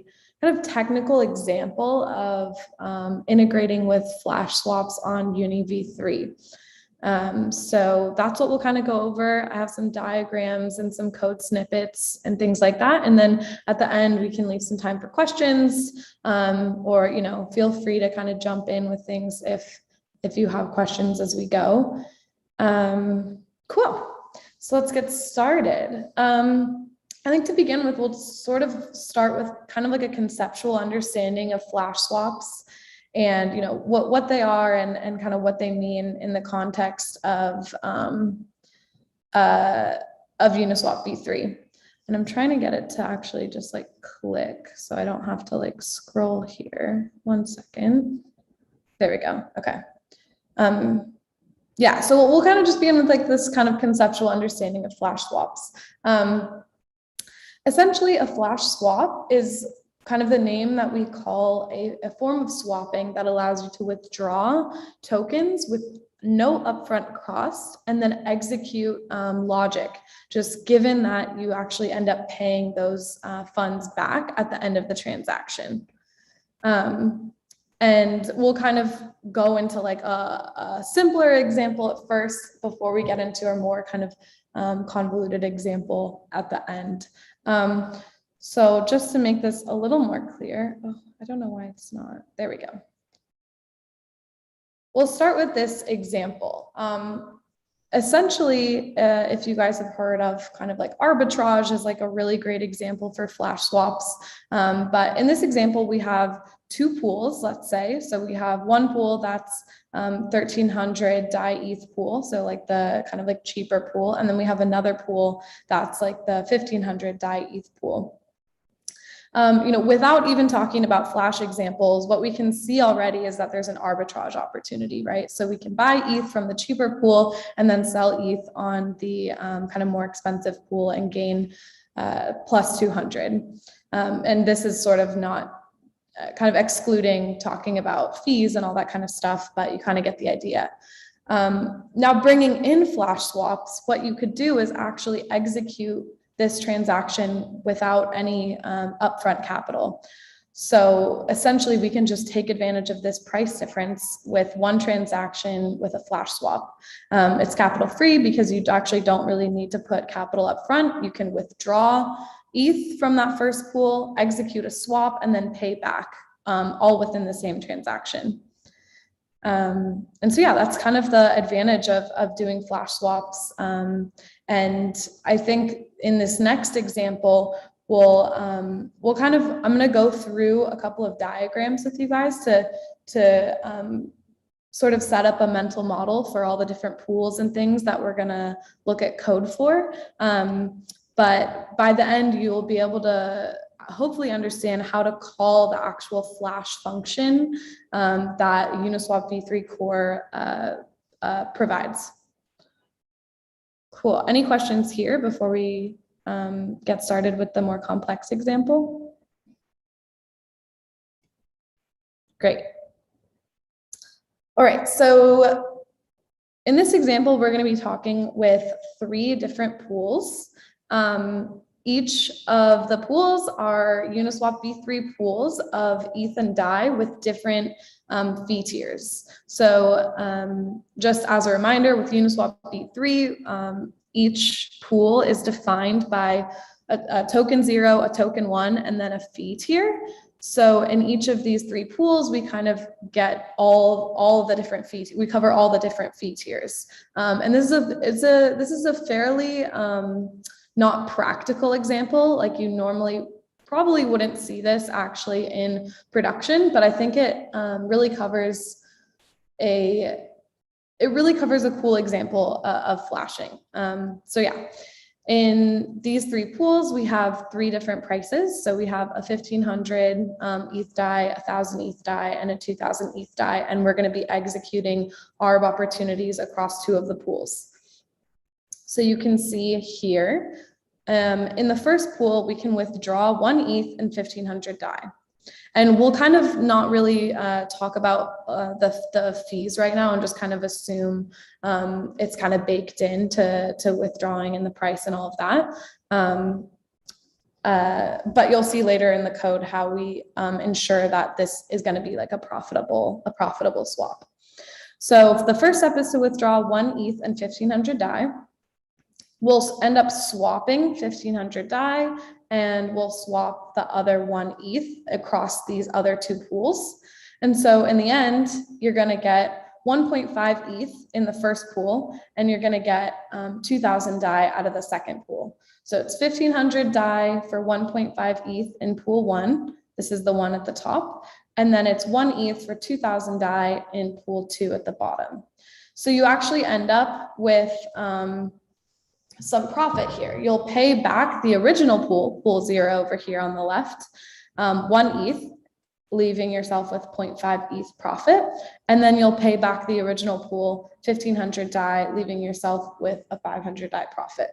a kind of technical example of integrating with flash swaps on Uni v3. So that's what we'll kind of go over. I have some diagrams and some code snippets and things like that. And then at the end, we can leave some time for questions, or, you know, feel free to kind of jump in with things if you have questions as we go. Cool. So let's get started. I think to begin with, we'll sort of start with kind of like a conceptual understanding of flash swaps and, you know, what they are and kind of what they mean in the context of Uniswap v3. And I'm trying to get it to actually just like click so I don't have to like scroll here. 1 second. There we go. Okay. Yeah, so we'll kind of just begin with like this kind of conceptual understanding of flash swaps. Essentially, a flash swap is kind of the name that we call a form of swapping that allows you to withdraw tokens with no upfront cost and then execute logic, just given that you actually end up paying those funds back at the end of the transaction. And we'll kind of go into like a simpler example at first before we get into a more kind of convoluted example at the end. So just to make this a little more clear, oh, I don't know why it's not, there we go. We'll start with this example. Essentially, if you guys have heard of kind of like arbitrage is like a really great example for flash swaps. But in this example, we have 2 pools, let's say. So we have one pool that's 1300 DAI ETH pool, so like the kind of like cheaper pool. And then we have another pool that's like the 1500 DAI ETH pool. You know, without even talking about flash examples, what we can see already is that there's an arbitrage opportunity, right? So we can buy ETH from the cheaper pool and then sell ETH on the kind of more expensive pool and gain plus 200. And this is sort of not kind of excluding talking about fees and all that kind of stuff, but you kind of get the idea. Now bringing in flash swaps, what you could do is actually execute this transaction without any upfront capital. So essentially we can just take advantage of this price difference with one transaction with a flash swap. It's capital free because you actually don't really need to put capital up front. You can withdraw ETH from that first pool, execute a swap, and then pay back all within the same transaction. And so, yeah, that's kind of the advantage of doing flash swaps. And I think in this next example, we'll kind of, I'm going to go through a couple of diagrams with you guys to sort of set up a mental model for all the different pools and things that we're going to look at code for. But by the end, you will be able to hopefully understand how to call the actual flash function that Uniswap v3 core provides. Cool. Any questions here before we get started with the more complex example? Great. All right, so in this example, we're going to be talking with 3 different pools. Each of the pools are Uniswap v3 pools of ETH and DAI with different fee tiers. So just as a reminder, with Uniswap v3, each pool is defined by a token 0, a token 1, and then a fee tier. So in each of these 3 pools, we kind of get all the different fees. We cover all the different fee tiers. And this is a fairly not practical example. Like you normally probably wouldn't see this actually in production, but I think it really covers a cool example of flashing. So yeah, in these 3 pools, we have 3 different prices. So we have a 1500 ETH DAI, 1000 ETH DAI, and a 2000 ETH DAI, and we're going to be executing ARB opportunities across 2 of the pools. So you can see here, in the first pool, we can withdraw 1 ETH and 1500 DAI. And we'll kind of not really talk about the fees right now and just kind of assume it's kind of baked into withdrawing and the price and all of that. but you'll see later in the code how we ensure that this is going to be like a profitable swap. So the first step is to withdraw 1 ETH and 1,500 DAI. We'll end up swapping 1,500 DAI, and we'll swap the other 1 ETH across these other 2 pools. And so in the end, you're going to get 1.5 ETH in the first pool, and you're going to get 2,000 DAI out of the second pool. So it's 1,500 DAI for 1.5 ETH in pool 1. This is the one at the top. And then it's 1 ETH for 2,000 DAI in pool 2 at the bottom. So you actually end up with some profit here. You'll pay back the original pool 0 over here on the left, 1 ETH, leaving yourself with 0.5 ETH profit. And then you'll pay back the original pool 1,500 DAI, leaving yourself with a 500 DAI profit.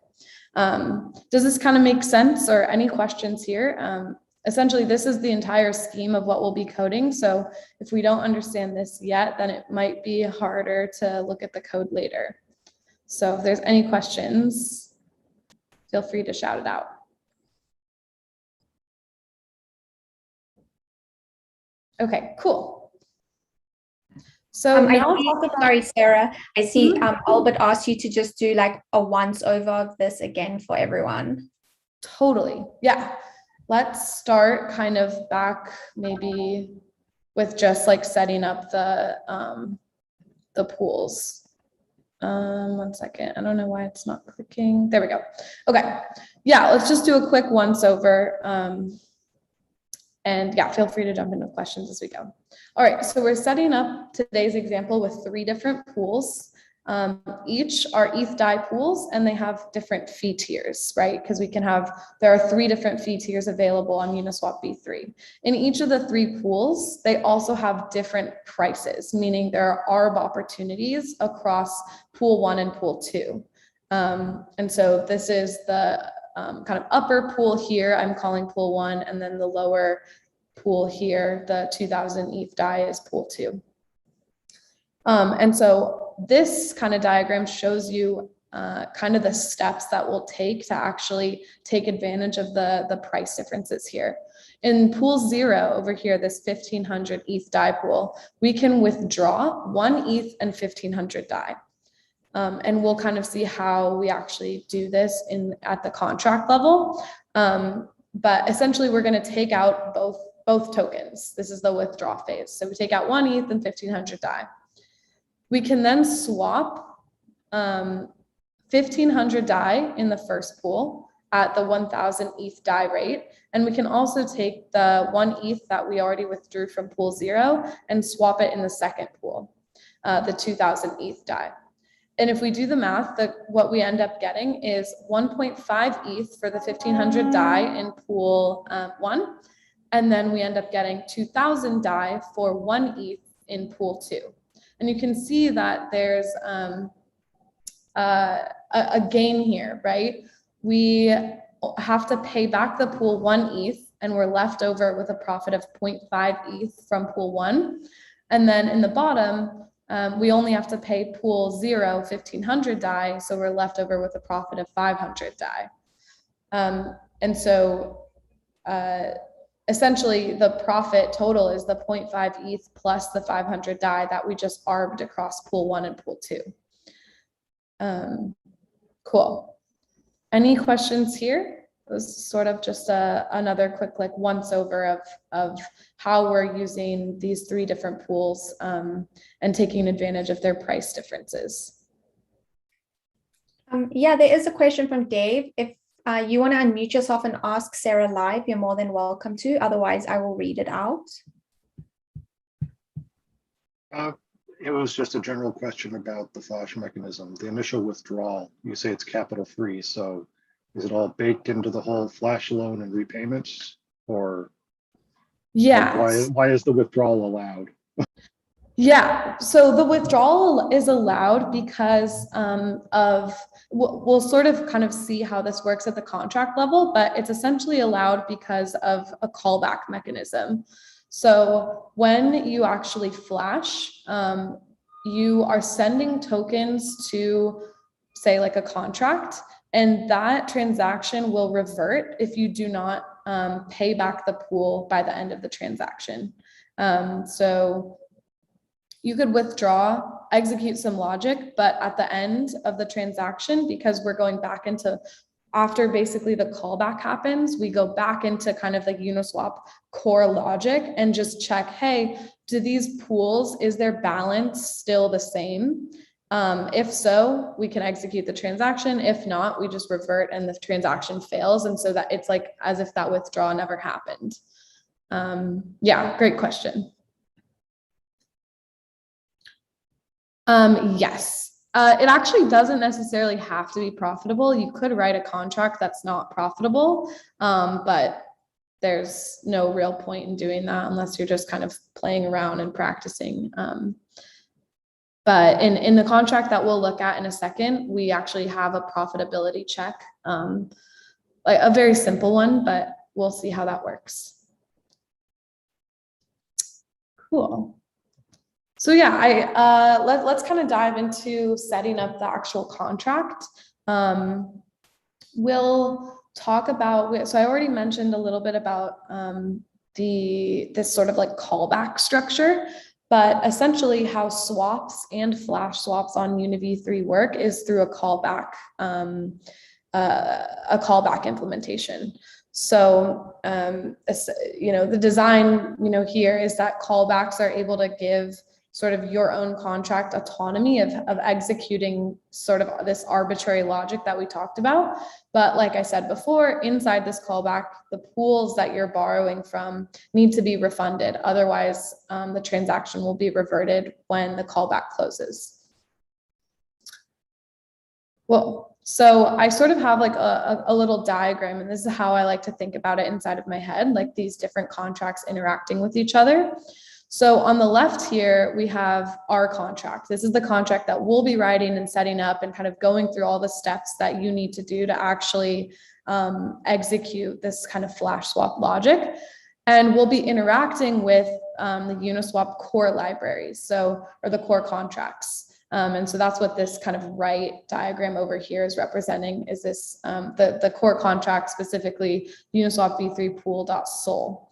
Does this kind of make sense, or any questions here? Essentially, this is the entire scheme of what we'll be coding. So if we don't understand this yet, then it might be harder to look at the code later. So if there's any questions, feel free to shout it out. Okay, cool. So now sorry, Sarah, I see Albert asked you to just do like a once over of this again for everyone. Totally, yeah. Let's start kind of back maybe with just like setting up the pools. 1 second, I don't know why it's not clicking. There we go. Okay, yeah, let's just do a quick once over. And yeah, feel free to jump into questions as we go. All right, so we're setting up today's example with 3 different pools. Each are ETH DAI pools, and they have different fee tiers, right? Because there are 3 different fee tiers available on Uniswap v3. In each of the 3 pools, they also have different prices, meaning there are ARB opportunities across pool 1 and pool 2. And so this is the kind of upper pool here, I'm calling pool 1, and then the lower pool here, the 2,000 ETH DAI, is pool 2. And so this kind of diagram shows you kind of the steps that we'll take to actually take advantage of the price differences here. In pool 0 over here, this 1,500 ETH DAI pool, we can withdraw 1 ETH and 1,500 DAI. And we'll kind of see how we actually do this at the contract level. But essentially, we're going to take out both tokens. This is the withdraw phase. So we take out 1 ETH and 1,500 DAI. We can then swap 1,500 DAI in the first pool at the 1,000 ETH DAI rate. And we can also take the 1 ETH that we already withdrew from pool 0 and swap it in the second pool, the 2,000 ETH DAI. And if we do the math, what we end up getting is 1.5 ETH for the 1,500 DAI in pool 1. And then we end up getting 2,000 DAI for 1 ETH in pool 2. And you can see that there's a gain here, right? We have to pay back the pool 1 ETH, and we're left over with a profit of 0.5 ETH from pool 1. And then in the bottom, we only have to pay pool 0 1,500 DAI, so we're left over with a profit of 500 DAI. And so essentially the profit total is the 0.5 ETH plus the 500 DAI that we just arbed across pool 1 and pool 2. Cool. Any questions here? It was sort of just another quick like once over of how we're using these 3 different pools and taking advantage of their price differences. Yeah, there is a question from Dave. If you want to unmute yourself and ask Sarah live, you're more than welcome to. Otherwise, I will read it out. It was just a general question about the flash mechanism. The initial withdrawal, you say it's capital free, so is it all baked into the whole flash loan and repayments, or yeah, why is the withdrawal allowed? Yeah, so the withdrawal is allowed because we'll sort of kind of see how this works at the contract level, but it's essentially allowed because of a callback mechanism. So when you actually flash, you are sending tokens to, say, like a contract, And that transaction will revert if you do not pay back the pool by the end of the transaction. So you could withdraw, execute some logic, but at the end of the transaction, because we're going back into, after basically the callback happens, we go back into kind of like Uniswap core logic and just check, hey, do these pools, is their balance still the same? If so, we can execute the transaction. If not, we just revert and the transaction fails. And so that it's like as if that withdrawal never happened. Yeah, great question. Yes, it actually doesn't necessarily have to be profitable. You could write a contract that's not profitable, but there's no real point in doing that unless you're just kind of playing around and practicing. But in the contract that we'll look at in a second, we actually have a profitability check, like a very simple one, but we'll see how that works. Cool. So yeah, let's kind of dive into setting up the actual contract. We'll talk about, so I already mentioned a little bit about this sort of like callback structure, but essentially how swaps and flash swaps on UniV3 work is through a callback implementation. So, the design, here is that callbacks are able to give sort of your own contract autonomy of executing sort of this arbitrary logic that we talked about. But like I said before, inside this callback, the pools that you're borrowing from need to be refunded. Otherwise, the transaction will be reverted when the callback closes. Well, so I sort of have like a little diagram, and this is how I like to think about it inside of my head, like these different contracts interacting with each other. So on the left here, we have our contract. This is the contract that we'll be writing and setting up and kind of going through all the steps that you need to do to actually execute this kind of flash swap logic. And we'll be interacting with the Uniswap core libraries, or the core contracts. And so that's what this kind of right diagram over here is representing, is this the core contract, specifically Uniswap v3 pool.sol.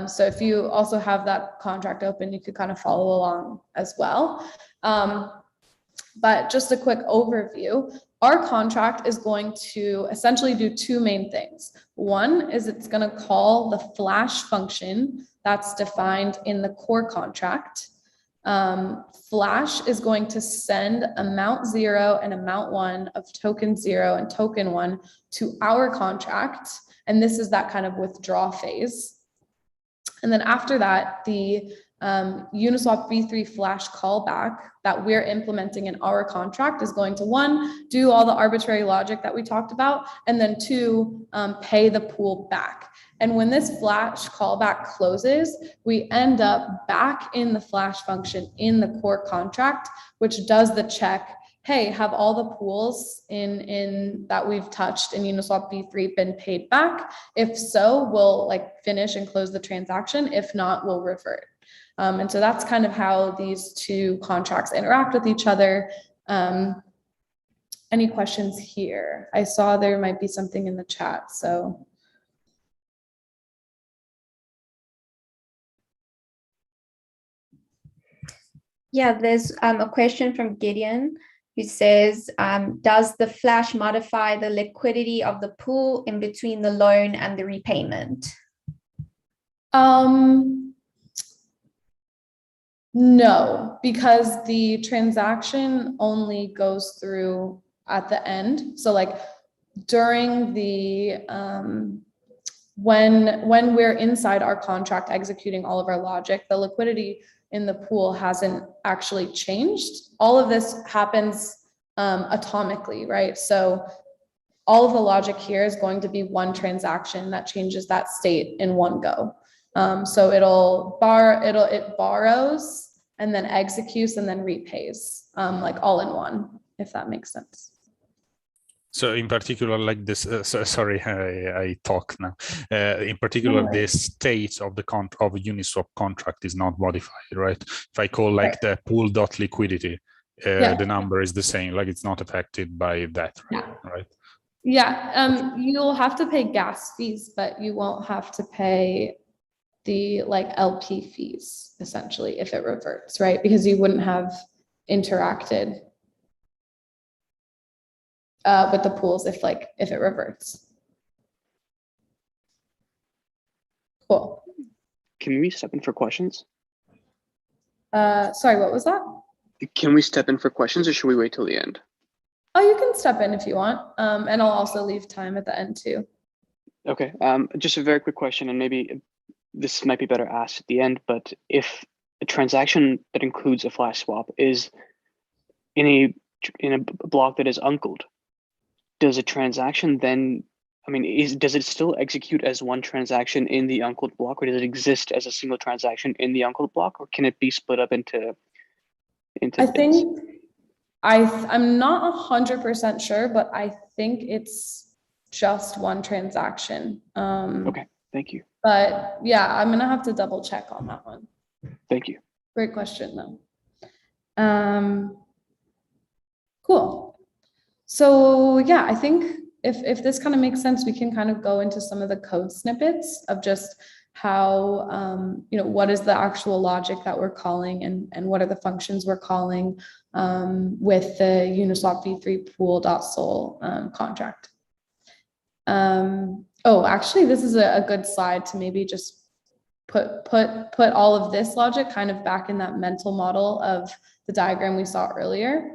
So if you also have that contract open, you could kind of follow along as well. But just a quick overview, our contract is going to essentially do two main things. One is it's going to call the flash function that's defined in the core contract. Flash is going to send amount 0 and amount 1 of token 0 and token 1 to our contract. And this is that kind of withdraw phase. And then after that, the Uniswap v3 flash callback that we're implementing in our contract is going to, 1, do all the arbitrary logic that we talked about, and then 2, pay the pool back. And when this flash callback closes, we end up back in the flash function in the core contract, which does the check. Hey, have all the pools in that we've touched in Uniswap v3 been paid back? If so, we'll like finish and close the transaction. If not, we'll revert. And so that's kind of how these two contracts interact with each other. Any questions here? I saw there might be something in the chat, so. Yeah, there's a question from Gideon who says, does the flash modify the liquidity of the pool in between the loan and the repayment? No, because the transaction only goes through at the end. So like during the, when we're inside our contract executing all of our logic, the liquidity in the pool hasn't actually changed. All of this happens atomically, right? So all of the logic here is going to be one transaction that changes that state in one go. So it borrows and then executes and then repays, like all in one, if that makes sense. So in particular, like this, sorry, I talk now. In particular, the state of the of a Uniswap contract is not modified, right? If I call like the pool.liquidity, the number is the same, like it's not affected by that, right? Yeah, you'll have to pay gas fees, but you won't have to pay the like LP fees essentially if it reverts, right? Because you wouldn't have interacted with the pools if it reverts. Cool. Can we step in for questions? Sorry, what was that? Can we step in for questions or should we wait till the end? Oh, you can step in if you want. And I'll also leave time at the end too. Okay, just a very quick question, and maybe this might be better asked at the end, but if a transaction that includes a flash swap is in a block that is uncled, does a transaction then, I mean, does it still execute as one transaction in the uncled block, or does it exist as a single transaction in the uncled block, or can it be split up into I bits? think I'm not 100% sure, but I think it's just one transaction. Okay, thank you. But yeah, I'm gonna have to double check on that one. Thank you. Great question though. Cool. So yeah, I think if this kind of makes sense, we can kind of go into some of the code snippets of just how, what is the actual logic that we're calling and what are the functions we're calling with the Uniswap v3 pool.sol contract. Oh, actually, this is a good slide to maybe just put all of this logic kind of back in that mental model of the diagram we saw earlier.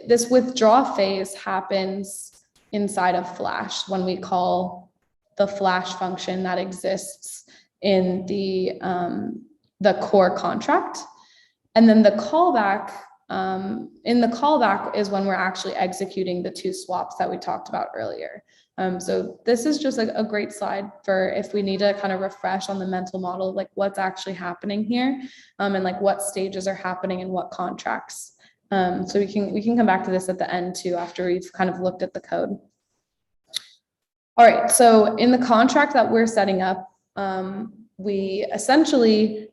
This withdraw phase happens inside of Flash when we call the Flash function that exists in the core contract. And then the callback, in the callback is when we're actually executing the two swaps that we talked about earlier. So this is just a great slide for if we need to kind of refresh on the mental model, like what's actually happening here, and like what stages are happening in what contracts. So we can come back to this at the end too, after we've kind of looked at the code. All right, so in the contract that we're setting up, we essentially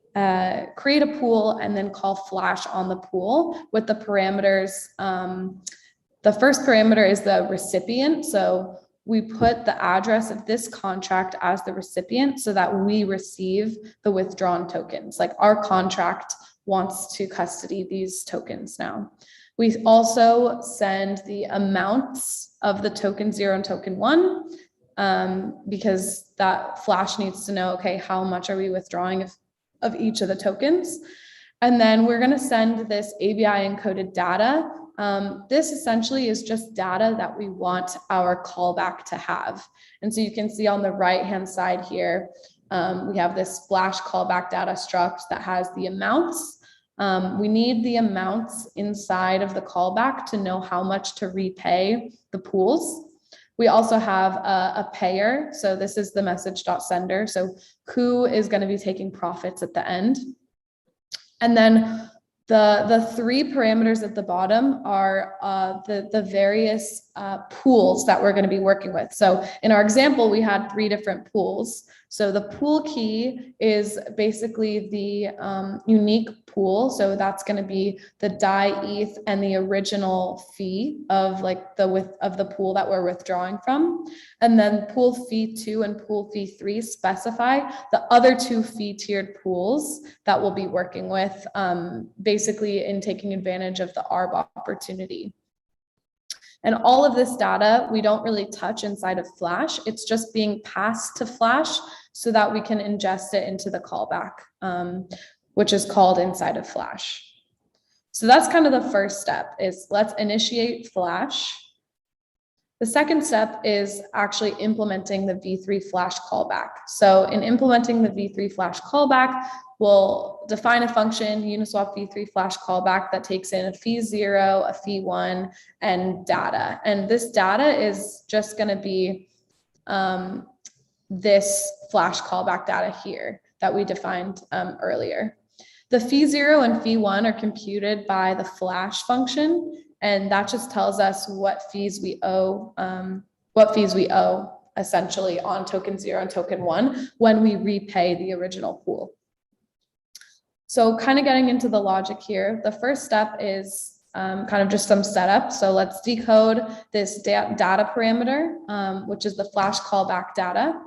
create a pool and then call Flash on the pool with the parameters. The first parameter is the recipient. So we put the address of this contract as the recipient so that we receive the withdrawn tokens. Like our contract wants to custody these tokens now. We also send the amounts of the token 0 and token 1 because that Flash needs to know, okay, how much are we withdrawing of each of the tokens? And then we're going to send this ABI encoded data. This essentially is just data that we want our callback to have. And so you can see on the right-hand side here, we have this Flash callback data struct that has the amounts. We need the amounts inside of the callback to know how much to repay the pools. We also have a payer. So this is the message.sender. So who is going to be taking profits at the end. And then the three parameters at the bottom are the various pools that we're going to be working with. So in our example, we had 3 different pools. So the pool key is basically the unique pool. So that's going to be the DAI ETH and the original fee of like the pool that we're withdrawing from. And then pool fee 2 and pool fee 3 specify the other 2 fee tiered pools that we'll be working with, basically in taking advantage of the ARB opportunity. And all of this data, we don't really touch inside of Flash. It's just being passed to Flash so that we can ingest it into the callback, which is called inside of Flash. So that's kind of the first step is let's initiate Flash. The second step is actually implementing the V3 Flash callback. So in implementing the V3 Flash callback, we'll define a function, Uniswap V3 Flash callback, that takes in a fee 0, a fee 1, and data. And this data is just going to be this Flash callback data here that we defined earlier. The fee 0 and fee 1 are computed by the Flash function. And that just tells us what fees we owe essentially on token 0 and token 1 when we repay the original pool. So kind of getting into the logic here, the first step is kind of just some setup. So let's decode this data parameter, which is the flash callback data.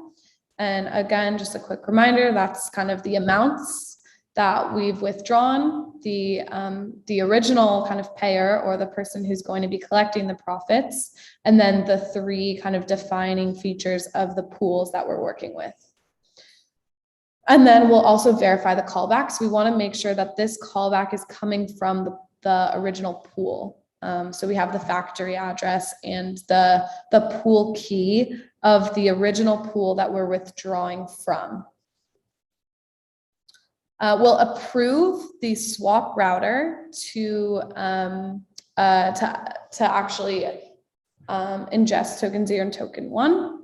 And again, just a quick reminder, that's kind of the amounts that we've withdrawn, the original kind of payer or the person who's going to be collecting the profits, and then the three kind of defining features of the pools that we're working with. And then we'll also verify the callbacks. We want to make sure that this callback is coming from the original pool. So we have the factory address and the pool key of the original pool that we're withdrawing from. We'll approve the swap router to actually ingest token 0 and token 1.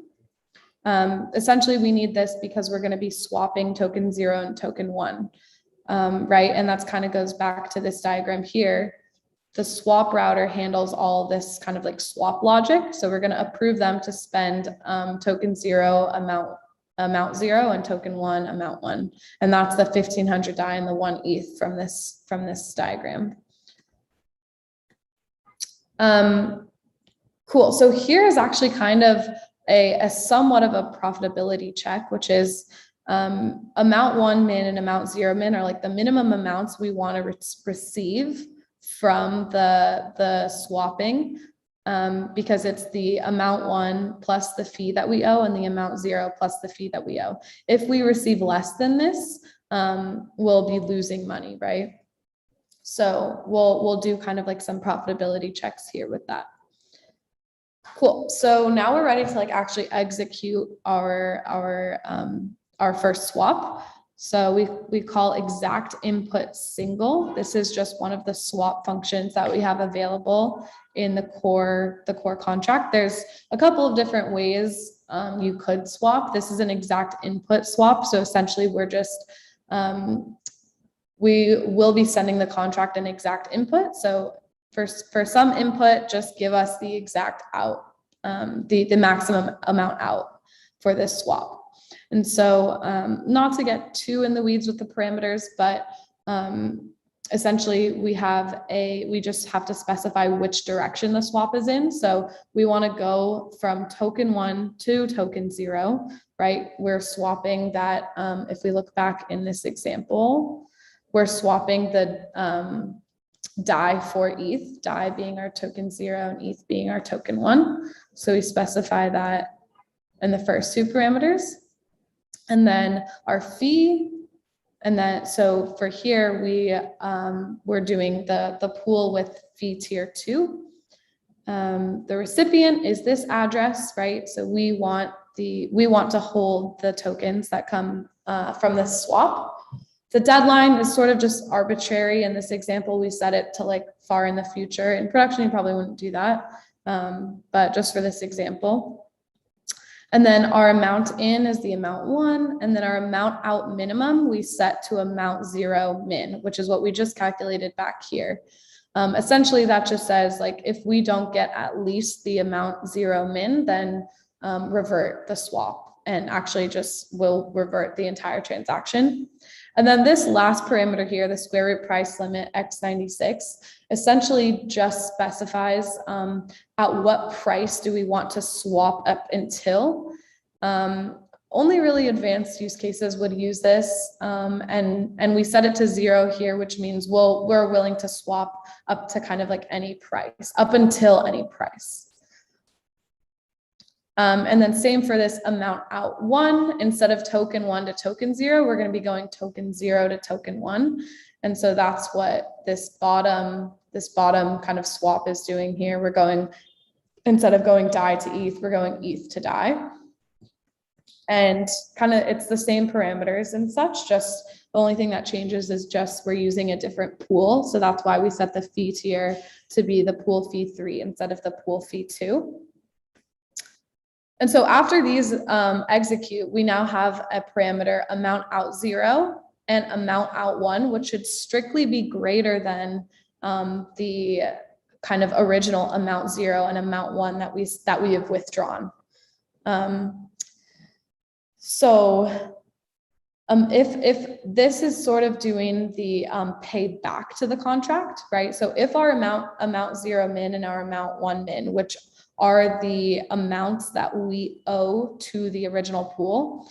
Essentially, we need this because we're going to be swapping token 0 and token 1, right? And that's kind of goes back to this diagram here. The swap router handles all this kind of like swap logic. So we're going to approve them to spend token 0 amount 0 and token 1 amount 1. And that's the 1500 DAI and the 1 ETH from this diagram. Cool. So here is actually kind of a somewhat of a profitability check, which is amount 1 min and amount 0 min are like the minimum amounts we want to receive from the swapping, because it's the amount 1 plus the fee that we owe and the amount 0 plus the fee that we owe. If we receive less than this, we'll be losing money, right? So we'll do kind of like some profitability checks here with that. Cool. So now we're ready to like actually execute our first swap. So we call exact input single. This is just one of the swap functions that we have available in the core contract. There's a couple of different ways you could swap. This is an exact input swap. So essentially we're just, we will be sending the contract an exact input. So for some input, just give us the exact out, the maximum amount out for this swap. And so not to get too in the weeds with the parameters, but essentially we just have to specify which direction the swap is in. So we want to go from token 1 to token 0, right? We're swapping that, if we look back in this example, we're swapping the DAI for ETH, DAI being our token 0 and ETH being our token 1. So we specify that in the first two parameters. And then our fee, and then so for here we're doing the pool with fee tier 2. The recipient is this address, right? So we want to hold the tokens that come from this swap. The deadline is sort of just arbitrary. In this example, we set it to like far in the future. In production, you probably wouldn't do that, but just for this example. And then our amount in is the amount 1, and then our amount out minimum we set to amount 0 min, which is what we just calculated back here. Essentially, that just says like if we don't get at least the amount 0 min, then revert the swap, and actually just will revert the entire transaction. And then this last parameter here, the square root price limit x96, essentially just specifies at what price do we want to swap up until. Only really advanced use cases would use this, and we set it to 0 here, which means we're willing to swap up to kind of like any price, up until any price. And then same for this amount out 1, instead of token 1 to token 0, we're going to be going token 0 to token 1. And so that's what this bottom kind of swap is doing here. We're going, instead of going DAI to ETH, we're going ETH to DAI. And kind of it's the same parameters and such, just the only thing that changes is just we're using a different pool. So that's why we set the fee tier to be the pool fee 3 instead of the pool fee 2. And so after these execute, we now have a parameter amount out 0 and amount out 1, which should strictly be greater than the kind of original amount 0 and amount 1 that we have withdrawn. So If this is sort of doing the pay back to the contract, right? So if our amount 0 min and our amount 1 min, which are the amounts that we owe to the original pool,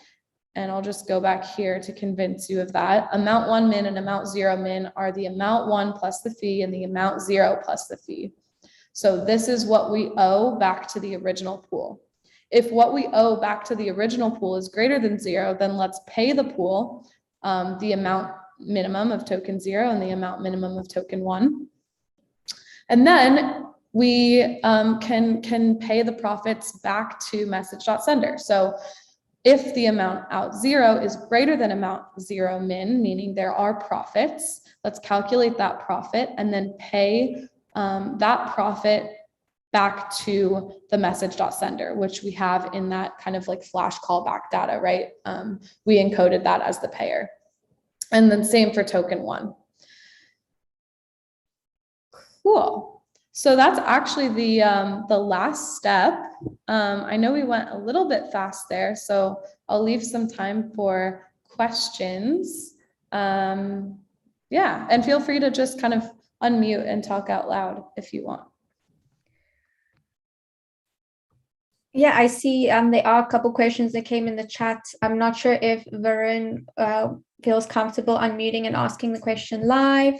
and I'll just go back here to convince you of that. Amount 1 min and amount 0 min are the amount 1 plus the fee and the amount 0 plus the fee. So this is what we owe back to the original pool. If what we owe back to the original pool is greater than 0, then let's pay the pool the amount minimum of token 0 and the amount minimum of token 1. And then we can pay the profits back to message.sender. So if the amount out 0 is greater than amount 0 min, meaning there are profits, let's calculate that profit and then pay that profit back to the message.sender, which we have in that kind of like flash callback data, right? We encoded that as the payer. And then same for token 1. Cool. So that's actually the last step. I know we went a little bit fast there, so I'll leave some time for questions. Yeah, and feel free to just kind of unmute and talk out loud if you want. Yeah, I see there are a couple questions that came in the chat. I'm not sure if Varun feels comfortable unmuting and asking the question live.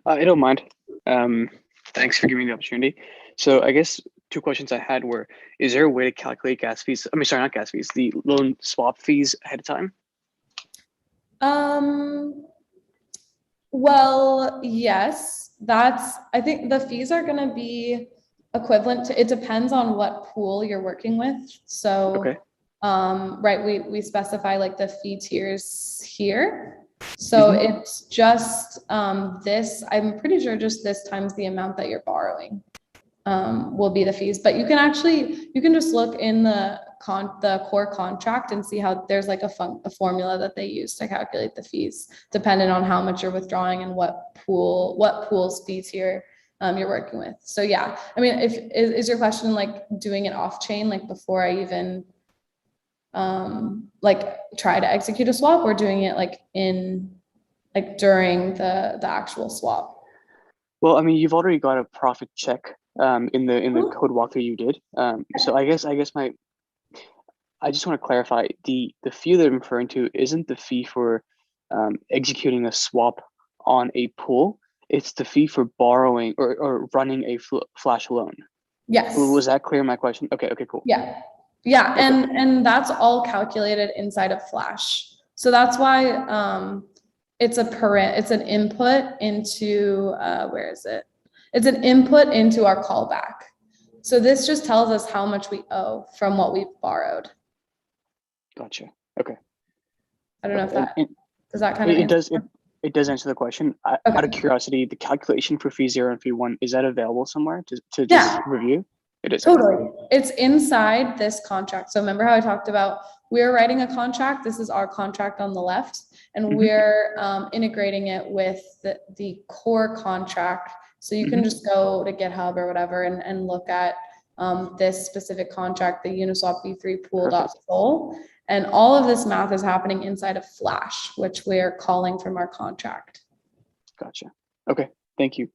I don't mind. Thanks for giving me the opportunity. So I guess 2 questions I had were, is there a way to calculate gas fees? I mean, sorry, not gas fees, the loan swap fees ahead of time? Well, yes, I think the fees are going to be equivalent to, it depends on what pool you're working with. So, okay. Right, we specify like the fee tiers here. So it's just this, I'm pretty sure just this times the amount that you're borrowing will be the fees. But you can just look in the core contract and see how there's like a formula that they use to calculate the fees, depending on how much you're withdrawing and what pool's fee tier you're working with. So yeah, I mean, is your question like doing it off chain, like before I even like try to execute a swap, or doing it like during the actual swap? Well, I mean, you've already got a profit check in the code walkthrough you did. So I guess I just want to clarify, the fee that I'm referring to isn't the fee for executing a swap on a pool. It's the fee for borrowing or running a flash loan. Yes. Was that clear, my question? Okay, cool. Yeah, Okay. and that's all calculated inside of Flash. So that's why it's an input into where is it? It's an input into our callback. So this just tells us how much we owe from what we've borrowed. Gotcha. Okay. I don't know if that does that kind of it does answer the question. Okay. Out of curiosity, the calculation for fee 0 and fee 1, is that available somewhere to just review? It is. Totally. It's inside this contract. So remember how I talked about we're writing a contract. This is our contract on the left, and we're integrating it with the core contract. So you can just go to GitHub or whatever and look at this specific contract, the Uniswap v3 pool.sol. And all of this math is happening inside of Flash, which we're calling from our contract. Gotcha. Okay, thank you.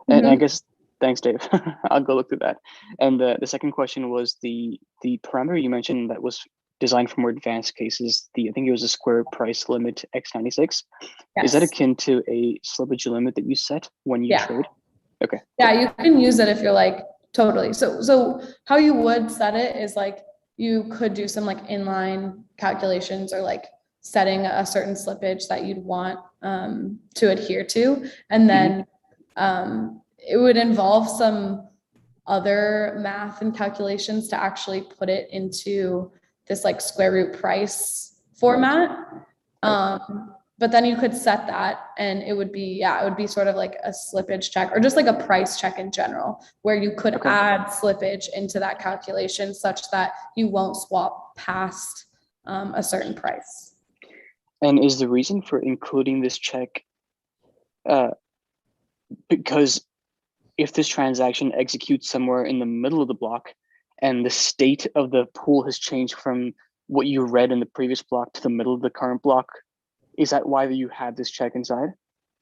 And I guess, thanks, Dave. I'll go look through that. And the second question was the parameter you mentioned that was designed for more advanced cases. I think it was a square price limit x96. Yes. Is that akin to a slippage limit that you set when you trade? Okay. Yeah, you can use it if you're like, totally. So how you would set it is like, you could do some like inline calculations or like setting a certain slippage that you'd want to adhere to. And then it would involve some other math and calculations to actually put it into this like square root price format. But then you could set that and it would be sort of like a slippage check or just like a price check in general, where you could add slippage into that calculation such that you won't swap past a certain price. And is the reason for including this check because if this transaction executes somewhere in the middle of the block and the state of the pool has changed from what you read in the previous block to the middle of the current block? Is that why you have this check inside?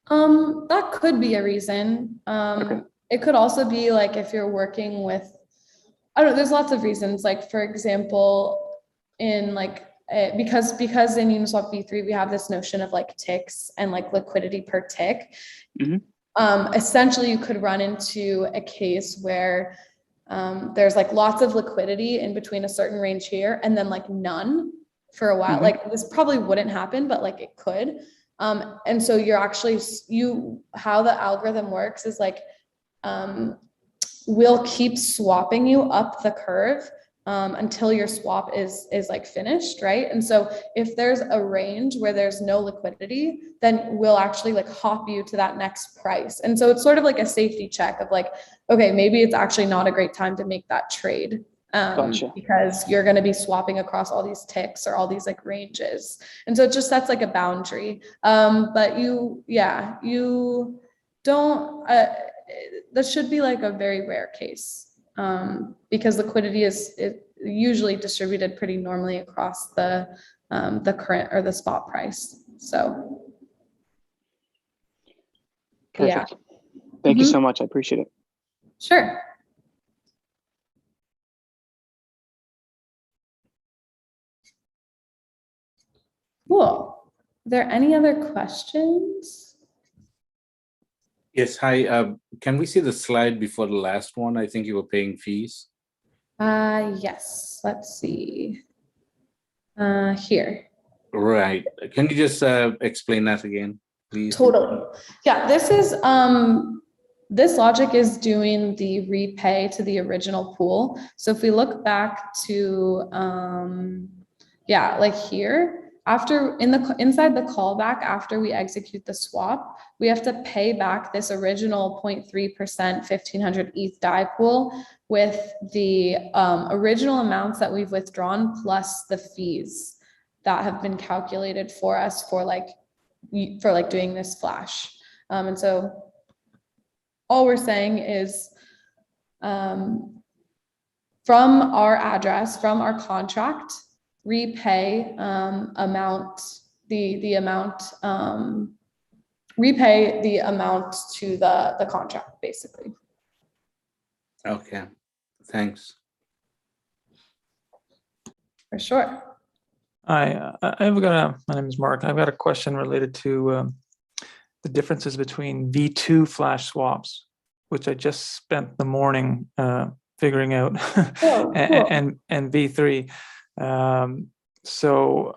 That could be a reason. Okay. It could also be like if you're working with, I don't know, there's lots of reasons. Like for example, in like, because in Uniswap v3, we have this notion of like ticks and like liquidity per tick. Essentially you could run into a case where there's like lots of liquidity in between a certain range here and then like none for a while. Like this probably wouldn't happen, but like it could. And so you're actually, how the algorithm works is like, we'll keep swapping you up the curve until your swap is like finished, right? And so if there's a range where there's no liquidity, then we'll actually like hop you to that next price. And so it's sort of like a safety check of like, okay, maybe it's actually not a great time to make that trade. Gotcha. Because you're going to be swapping across all these ticks or all these like ranges. And so it just sets like a boundary. But you don't, that should be like a very rare case because liquidity is usually distributed pretty normally across the current or the spot price. So. Perfect. Yeah. Thank you so much. I appreciate it. Sure. Cool. Are there any other questions? Yes, hi. Can we see the slide before the last one? I think you were paying fees. Yes. Let's see. Here. Right. Can you just explain that again, please? Totally. Yeah, this is this logic is doing the repay to the original pool. So if we look back to yeah, like here, after inside the callback, after we execute the swap, we have to pay back this original 0.3% 1500 ETH DAI pool with the original amounts that we've withdrawn plus the fees that have been calculated for us for doing this flash. And so all we're saying is from our address, from our contract, repay repay the amount to the contract, basically. Okay, thanks. For sure. Hi, my name is Mark. I've got a question related to the differences between V2 flash swaps, which I just spent the morning figuring out, Cool. and V3. So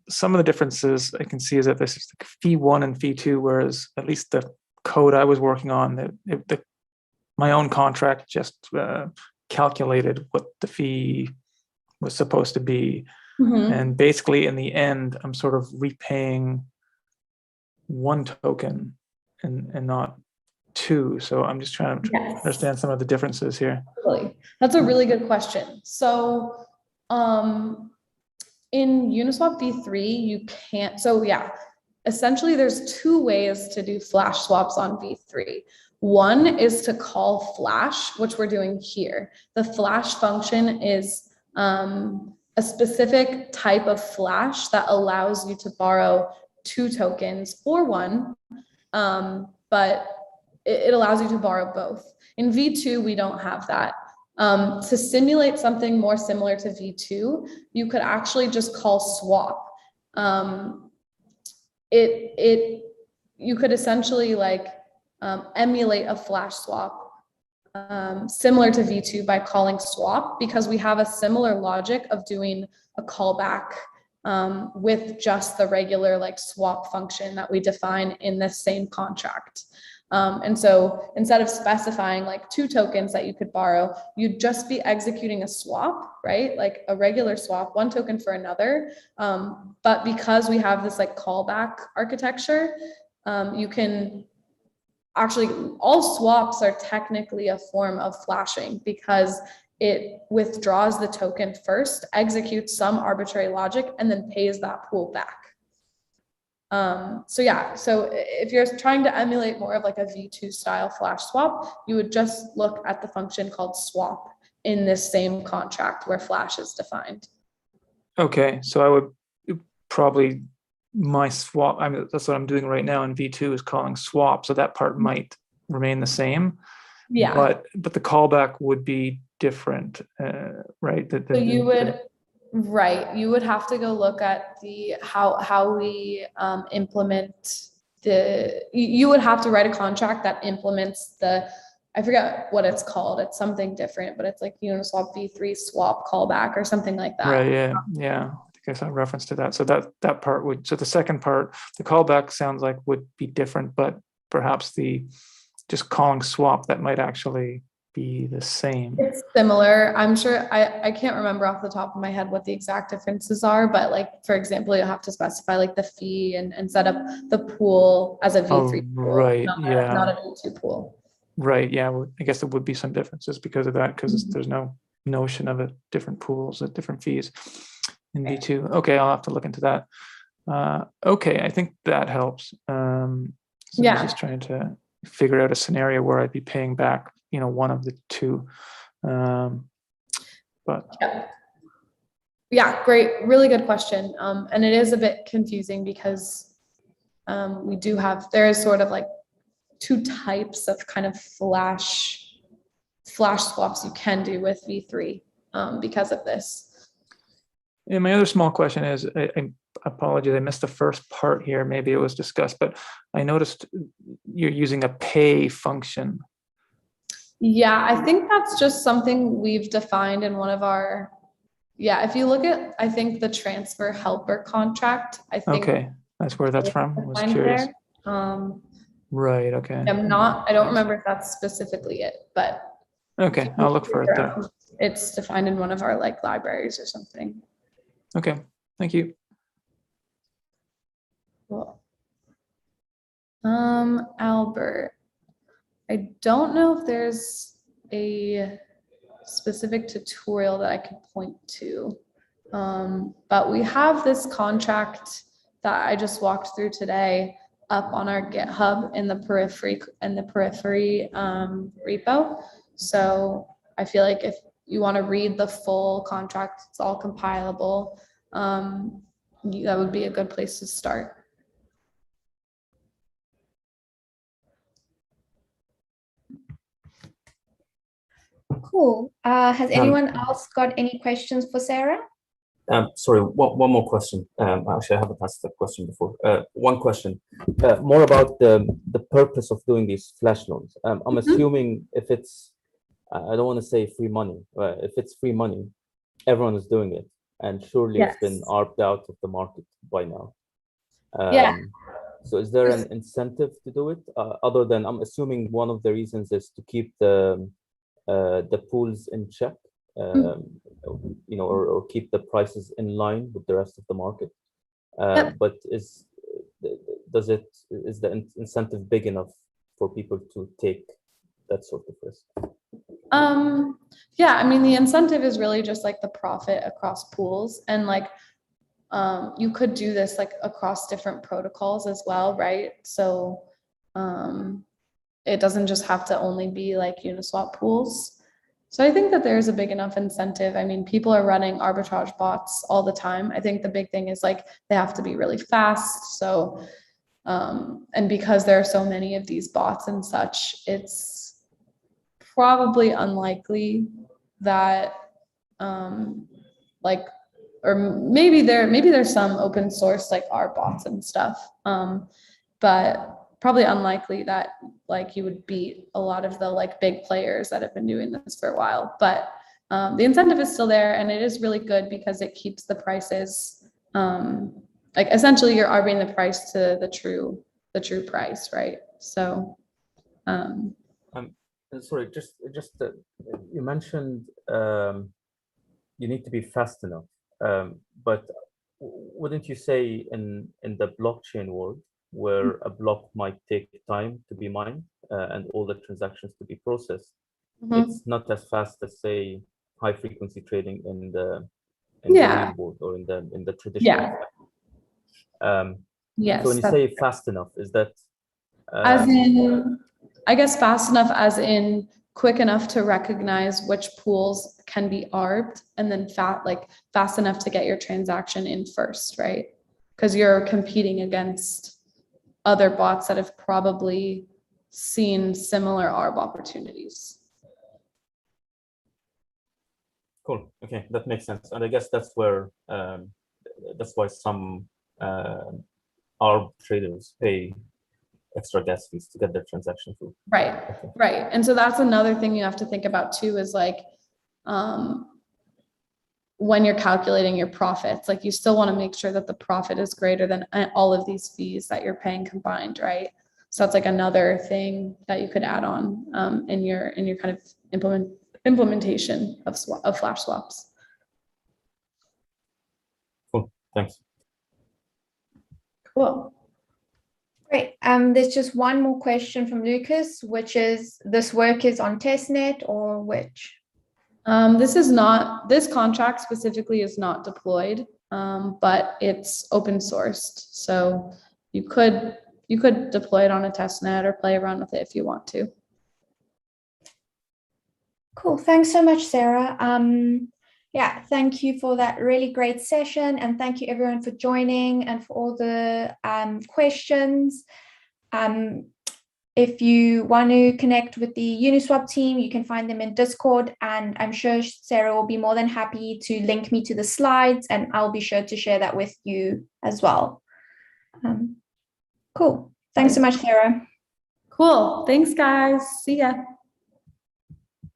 some of the differences I can see is that this is like fee 1 and fee 2, whereas at least the code I was working on, my own contract just calculated what the fee was supposed to be. And basically in the end, I'm sort of repaying 1 token and not 2. So I'm just trying to understand some of the differences here. Really? That's a really good question. So in Uniswap v3, you can't, so yeah, essentially there's 2 ways to do flash swaps on v3. One is to call flash, which we're doing here. The flash function is a specific type of flash that allows you to borrow 2 tokens or 1, but it allows you to borrow both. In V2, we don't have that. To simulate something more similar to V2, you could actually just call swap. You could essentially like emulate a flash swap similar to V2 by calling swap, because we have a similar logic of doing a callback with just the regular like swap function that we define in the same contract. And so instead of specifying like 2 tokens that you could borrow, you'd just be executing a swap, right? Like a regular swap, 1 token for another. But because we have this like callback architecture, you can actually, all swaps are technically a form of flashing because it withdraws the token first, executes some arbitrary logic, and then pays that pool back. So yeah, so if you're trying to emulate more of like a V2 style flash swap, you would just look at the function called swap in this same contract where flash is defined. Okay, so I would probably, my swap, I mean, that's what I'm doing right now in V2 is calling swap. So that part might remain the same. Yeah. But the callback would be different, right? So you would, right, you would have to go look at the how we implement you would have to write a contract that implements I forget what it's called. It's something different, but it's like Uniswap V3 swap callback or something like that. Right, yeah. I think I saw a reference to that. So that part would, so the second part, the callback sounds like would be different, but perhaps the just calling swap, that might actually be the same. It's similar. I'm sure I can't remember off the top of my head what the exact differences are, but like, for example, you'll have to specify like the fee and set up the pool as a V3 pool, right, not a V2 pool. Right, yeah, well, I guess there would be some differences because of that, because there's no notion of different pools at different fees in V2. Okay, I'll have to look into that. Okay, I think that helps. So I'm just trying to figure out a scenario where I'd be paying back, one of the two. But yeah, great, really good question. And it is a bit confusing because there is sort of like two types of kind of flash swaps you can do with V3 because of this. Yeah, my other small question is, I apologize, I missed the first part here. Maybe it was discussed, but I noticed you're using a pay function. Yeah, I think that's just something we've defined in one of our, if you look at, I think the transfer helper contract, I think. Okay, that's where that's from. I was curious. Right, okay. I don't remember if that's specifically it, but. Okay, I'll look for it there. It's defined in one of our like libraries or something. Okay, thank you. Cool. Albert, I don't know if there's a specific tutorial that I could point to, but we have this contract that I just walked through today up on our GitHub in the periphery repo. So I feel like if you want to read the full contract, it's all compilable. That would be a good place to start. Cool. Has anyone else got any questions for Sarah? Sorry, one more question. Actually, I haven't asked that question before. One question, more about the purpose of doing these flash loans. I'm assuming if it's, I don't want to say free money, but if it's free money, everyone is doing it, and surely it's been arbed out of the market by now. So is there an incentive to do it, other than, I'm assuming one of the reasons is to keep the pools in check, or keep the prices in line with the rest of the market. But is the incentive big enough for people to take that sort of risk? Yeah, I mean, the incentive is really just like the profit across pools, and like you could do this like across different protocols as well, right? So it doesn't just have to only be like Uniswap pools. So I think that there's a big enough incentive. I mean, people are running arbitrage bots all the time. I think the big thing is like they have to be really fast. So and because there are so many of these bots and such, it's probably unlikely that like, or maybe there's some open source like R bots and stuff, but probably unlikely that like you would beat a lot of the like big players that have been doing this for a while. But the incentive is still there, and it is really good because it keeps the prices like essentially you're arbing the price to the true price, right? So sorry, just you mentioned you need to be fast enough, but wouldn't you say in the blockchain world, where a block might take time to be mined and all the transactions to be processed, it's not as fast as, say, high frequency trading in the real world or in the traditional. Yes. So when you say fast enough, is that as in, I guess fast enough as in quick enough to recognize which pools can be arbed, and then fast enough to get your transaction in first, right? Because you're competing against other bots that have probably seen similar arb opportunities. Cool. Okay, that makes sense. And I guess that's where that's why some arb traders pay extra gas fees to get their transaction through. Right, Okay. right. And so that's another thing you have to think about too, is like when you're calculating your profits, like you still want to make sure that the profit is greater than all of these fees that you're paying combined, right? So that's like another thing that you could add on in your kind of implementation of flash swaps. Cool. Thanks. Cool. Great. There's just one more question from Lucas, which is, this work is on testnet or which? This contract specifically is not deployed, but it's open sourced. So you could deploy it on a testnet or play around with it if you want to. Cool. Thanks so much, Sarah. Yeah, thank you for that really great session, and thank you everyone for joining and for all the questions. If you want to connect with the Uniswap team, you can find them in Discord, and I'm sure Sarah will be more than happy to link me to the slides, and I'll be sure to share that with you as well. Cool. Thanks so much, Sarah. Cool. Thanks, guys. See ya.